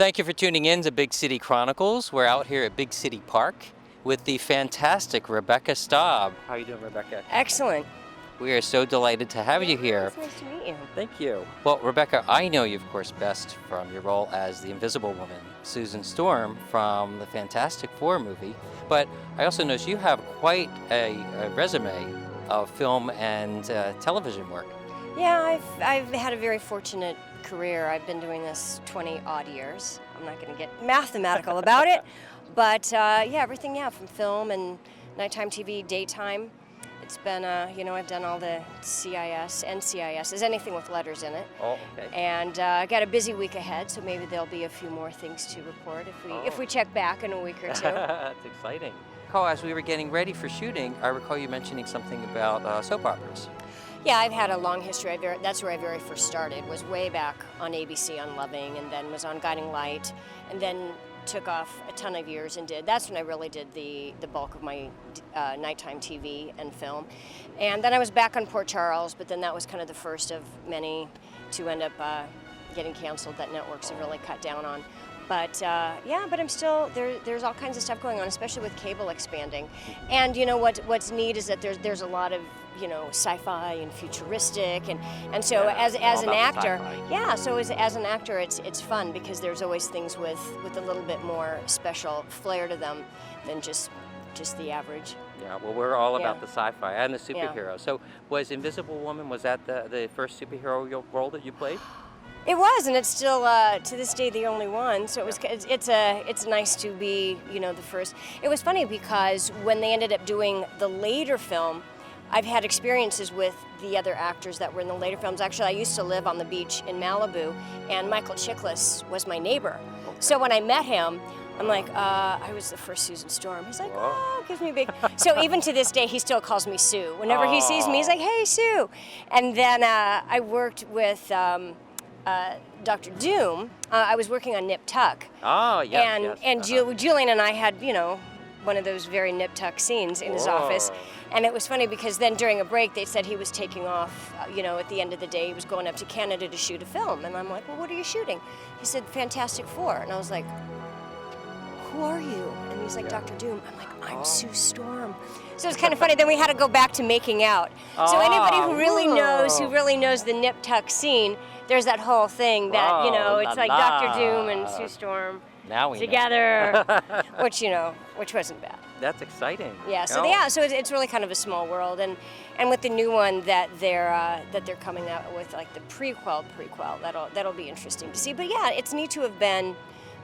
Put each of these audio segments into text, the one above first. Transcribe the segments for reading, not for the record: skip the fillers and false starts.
Thank you for tuning in to Big City Chronicles. We're out here at Big City Park with the fantastic Rebecca Staab. How are you doing, Rebecca? Excellent. We are so delighted to have you here. It's nice to meet you. Thank you. Well, Rebecca, I know you, of course, best from your role as the Invisible Woman, Susan Storm, from the Fantastic Four movie. But I also notice you have quite a resume of film and television work. Yeah, I've had a very fortunate career. I've been doing this 20-odd years. I'm not going to get mathematical about it, but everything, from film and nighttime TV, daytime. It's been, I've done all the CIS and CISs, anything with letters in it. Oh, okay. And I got a busy week ahead, so maybe there'll be a few more things to report if we check back in a week or two. That's exciting. Carl, as we were getting ready for shooting, I recall you mentioning something about soap operas. Yeah, I've had a long history. That's where I very first started, was way back on ABC on Loving, and then was on Guiding Light, and then took off a ton of years and that's when I really did the bulk of my nighttime TV and film. And then I was back on Port Charles, but then that was kind of the first of many to end up getting canceled that networks have really cut down on. But but I'm still, there's all kinds of stuff going on, especially with cable expanding. And what's neat is that there's a lot of sci-fi and futuristic, and so as an actor, as an actor, it's fun because there's always things with a little bit more special flair to them than just the average. Yeah, well, we're all about the sci-fi and the superhero. Yeah. So was Invisible Woman, was that the first superhero role that you played? It was, and it's still to this day the only one. So it's nice to be the first. It was funny because when they ended up doing the later film, I've had experiences with the other actors that were in the later films. Actually, I used to live on the beach in Malibu, and Michael Chiklis was my neighbor. Okay. So when I met him, I'm like, I was the first Susan Storm. He's like, oh, gives me a big. So even to this day, he still calls me Sue. Whenever he sees me, he's like, hey, Sue. And then I worked with Dr. Doom. I was working on Nip Tuck. Oh, yes. And Julian and I had, one of those very nip tuck scenes in his office. And it was funny because then during a break they said he was taking off, at the end of the day he was going up to Canada to shoot a film. And I'm like, well, what are you shooting? He said, Fantastic Four. And I was like, who are you? And he's like, Dr. Doom. I'm like, I'm Sue Storm. So it's kind of funny. Then we had to go back to making out. So anybody who really knows the nip tuck scene, there's that whole thing that, it's like Dr. Doom and Sue Storm. Now we together, which wasn't bad. That's exciting. Yeah. So so it's really kind of a small world, and with the new one that they're coming out with, like the prequel, that'll be interesting to see. But yeah, it's neat to have been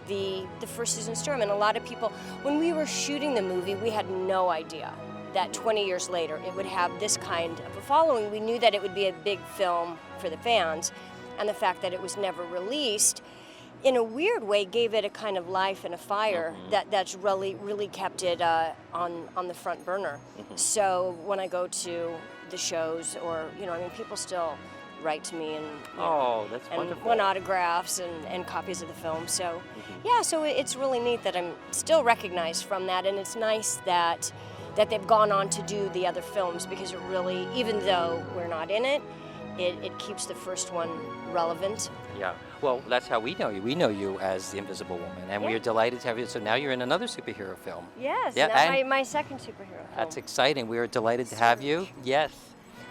the first Susan Storm, and a lot of people, when we were shooting the movie, we had no idea that 20 years later it would have this kind of a following. We knew that it would be a big film for the fans, and the fact that it was never released, in a weird way, gave it a kind of life and a fire that's really kept it on the front burner. So when I go to the shows, or people still write to me and that's and wonderful. want autographs and copies of the film. So so it's really neat that I'm still recognized from that, and it's nice that they've gone on to do the other films, because it really, even though we're not in it, it keeps the first one relevant. Yeah, well, that's how we know you. We know you as the Invisible Woman, and we are delighted to have you. So now you're in another superhero film. Yes, my second superhero film. That's exciting. We are delighted to have you. Yes,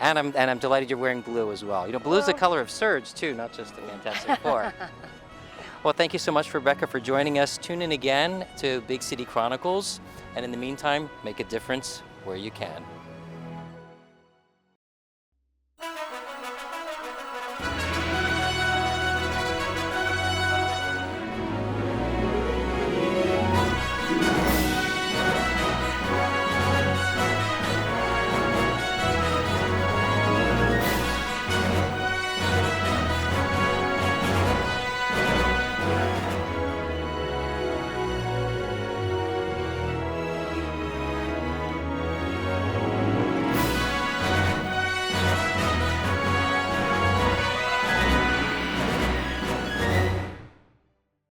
and I'm delighted you're wearing blue as well. Blue's the color of Surge too, not just the Fantastic Four. Well, thank you so much, Rebecca, for joining us. Tune in again to Big City Chronicles, and in the meantime, make a difference where you can.